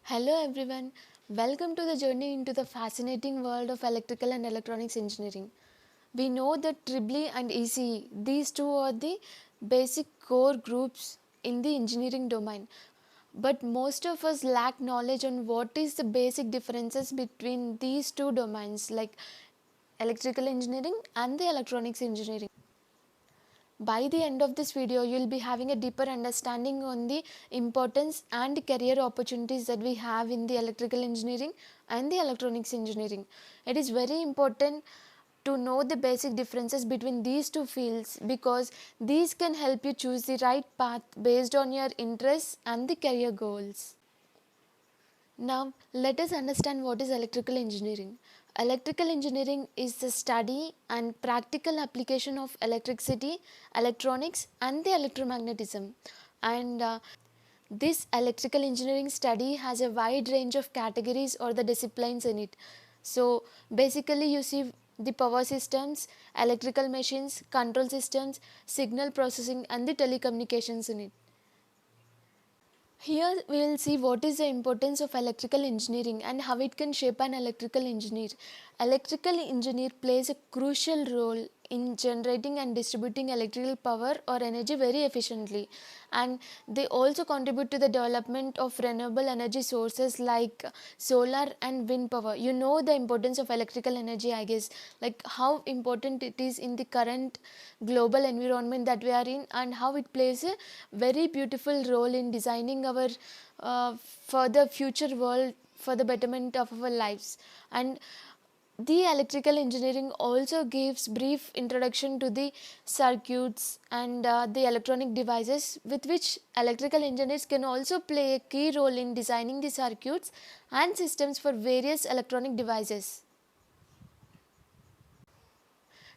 Hello everyone, welcome to the journey into the fascinating world of electrical and electronics engineering. We know that EEE and ECE, these two are the basic core groups in the engineering domain. But most of us lack knowledge on what is the basic differences between these two domains like electrical engineering and the electronics engineering. By the end of this video, you will be having a deeper understanding on the importance and career opportunities that we have in the electrical engineering and the electronics engineering. It is very important to know the basic differences between these two fields because these can help you choose the right path based on your interests and the career goals. Now, let us understand what is electrical engineering. Electrical engineering is the study and practical application of electricity, electronics, and the electromagnetism. And this electrical engineering study has a wide range of categories or the disciplines in it. So, basically, you see the power systems, electrical machines, control systems, signal processing, and the telecommunications in it. Here we will see what is the importance of electrical engineering and how it can shape an electrical engineer. Electrical engineer plays a crucial role in generating and distributing electrical power or energy very efficiently, and they also contribute to the development of renewable energy sources like solar and wind power. You know the importance of electrical energy, I guess, like how important it is in the current global environment that we are in, and how it plays a very beautiful role in designing our for the future world, for the betterment of our lives. And the electrical engineering also gives brief introduction to the circuits and the electronic devices with which electrical engineers can also play a key role in designing the circuits and systems for various electronic devices.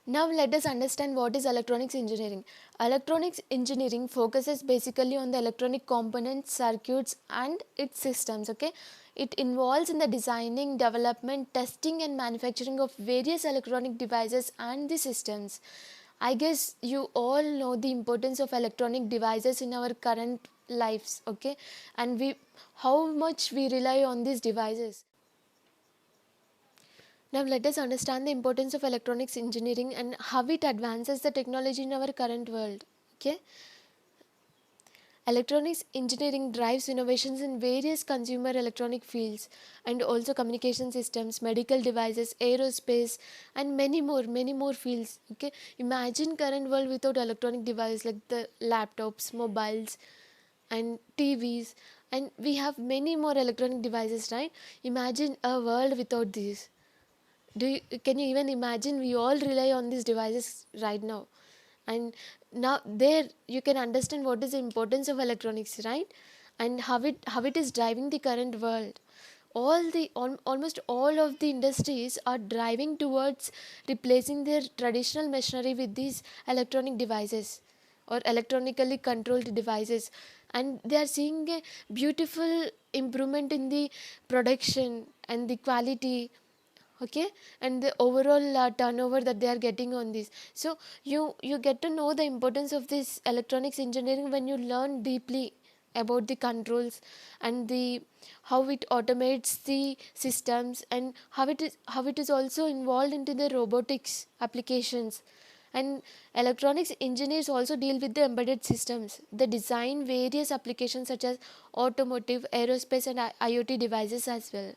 Now let us understand what is electronics engineering. Electronics engineering focuses basically on the electronic components, circuits and its systems. Okay, it involves in the designing, development, testing and manufacturing of various electronic devices and the systems. I guess you all know the importance of electronic devices in our current lives, okay, and we how much we rely on these devices. Now let us understand the importance of electronics engineering and how it advances the technology in our current world. Okay. Electronics engineering drives innovations in various consumer electronic fields and also communication systems, medical devices, aerospace and many more fields. Okay. Imagine current world without electronic devices like the laptops, mobiles and TVs, and we have many more electronic devices, right? Imagine a world without these. Can you even imagine? We all rely on these devices right now, and now there you can understand what is the importance of electronics, right? And how it is driving the current world. Almost all of the industries are driving towards replacing their traditional machinery with these electronic devices or electronically controlled devices, and they are seeing a beautiful improvement in the production and the quality, okay, and the overall turnover that they are getting on this. So you get to know the importance of this electronics engineering when you learn deeply about the controls and the how it automates the systems, and how it is also involved into the robotics applications. And electronics engineers also deal with the embedded systems. They design various applications such as automotive, aerospace and IoT devices as well.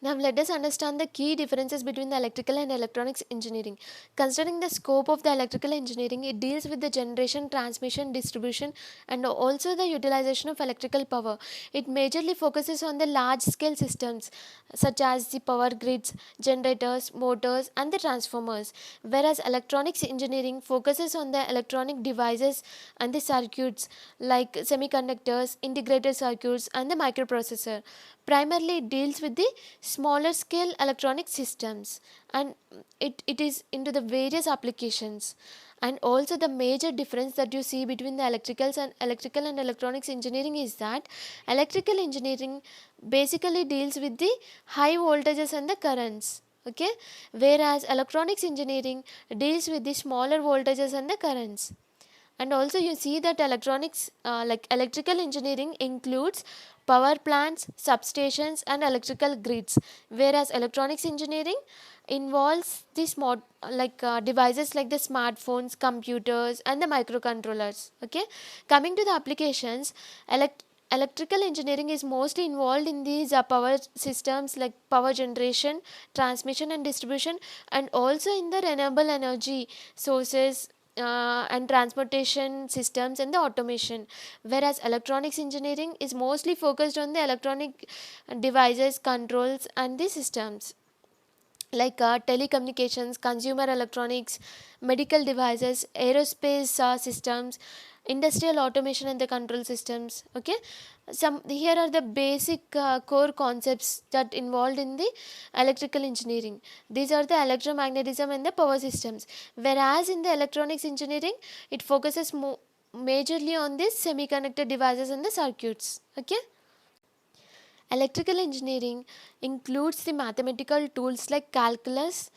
Now let us understand the key differences between the electrical and electronics engineering. Considering the scope of the electrical engineering, it deals with the generation, transmission, distribution and also the utilization of electrical power. It majorly focuses on the large scale systems such as the power grids, generators, motors and the transformers. Whereas electronics engineering focuses on the electronic devices and the circuits like semiconductors, integrated circuits and the microprocessor. Primarily it deals with the smaller scale electronic systems, and it is into the various applications. And also the major difference that you see between the electrical and electronics engineering is that electrical engineering basically deals with the high voltages and the currents, okay, whereas electronics engineering deals with the smaller voltages and the currents. And also you see that electronics, like electrical engineering includes power plants, substations and electrical grids, whereas electronics engineering involves the smart, devices like the smartphones, computers and the microcontrollers. Okay, coming to the applications, electrical engineering is mostly involved in these power systems like power generation, transmission and distribution, and also in the renewable energy sources, and transportation systems and the automation, whereas electronics engineering is mostly focused on the electronic devices, controls and the systems like telecommunications, consumer electronics, medical devices, aerospace systems, industrial automation and the control systems. Okay, some here are the basic core concepts that involved in the electrical engineering. These are the electromagnetism and the power systems, whereas in the electronics engineering it focuses majorly on these semiconductor devices and the circuits. Okay, electrical engineering includes the mathematical tools like calculus,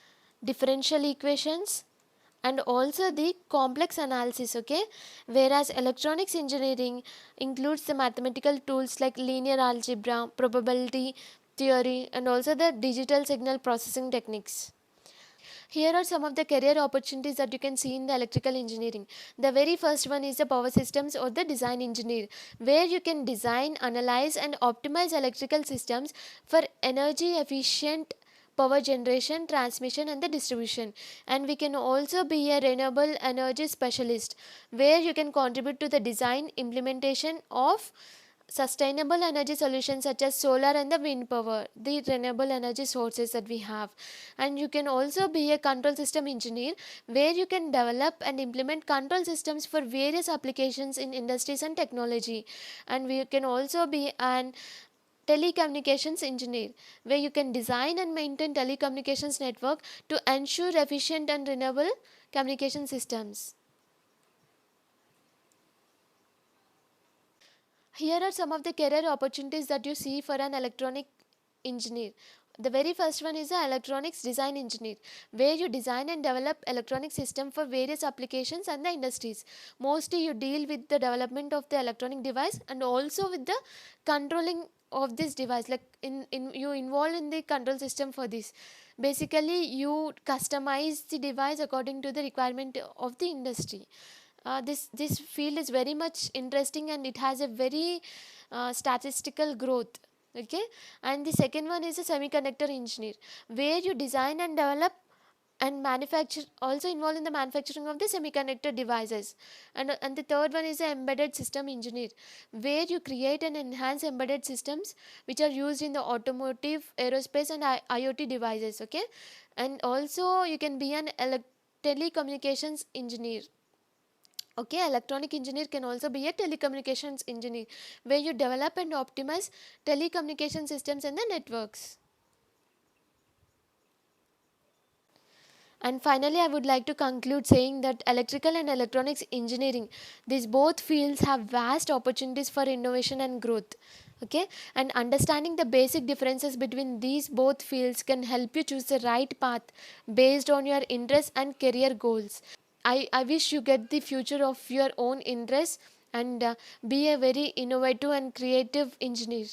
differential equations, and also the complex analysis. Okay, whereas electronics engineering includes the mathematical tools like linear algebra, probability theory, and also the digital signal processing techniques. Here are some of the career opportunities that you can see in the electrical engineering. The very first one is the power systems or the design engineer, where you can design, analyze and optimize electrical systems for energy efficient power generation, transmission and the distribution. And we can also be a renewable energy specialist, where you can contribute to the design, implementation of sustainable energy solutions such as solar and the wind power, the renewable energy sources that we have. And you can also be a control system engineer, where you can develop and implement control systems for various applications in industries and technology. And we can also be an telecommunications engineer, where you can design and maintain telecommunications network to ensure efficient and renewable communication systems. Here are some of the career opportunities that you see for an electronic engineer. The very first one is the electronics design engineer, where you design and develop electronic system for various applications and the industries. Mostly you deal with the development of the electronic device and also with the controlling of this device, like in you involved in the control system for this. Basically you customize the device according to the requirement of the industry. This field is very much interesting and it has a very statistical growth. Okay, and the second one is a semiconductor engineer, where you design and develop and manufacture, also involved in the manufacturing of the semiconductor devices. And the third one is the embedded system engineer, where you create and enhance embedded systems which are used in the automotive, aerospace and IoT devices. Okay, and also you can be an telecommunications engineer. Okay, electronic engineer can also be a telecommunications engineer, where you develop and optimize telecommunication systems and the networks. And finally, I would like to conclude saying that electrical and electronics engineering, these both fields have vast opportunities for innovation and growth. Okay, and understanding the basic differences between these both fields can help you choose the right path based on your interests and career goals. I wish you get the future of your own interests and be a very innovative and creative engineer.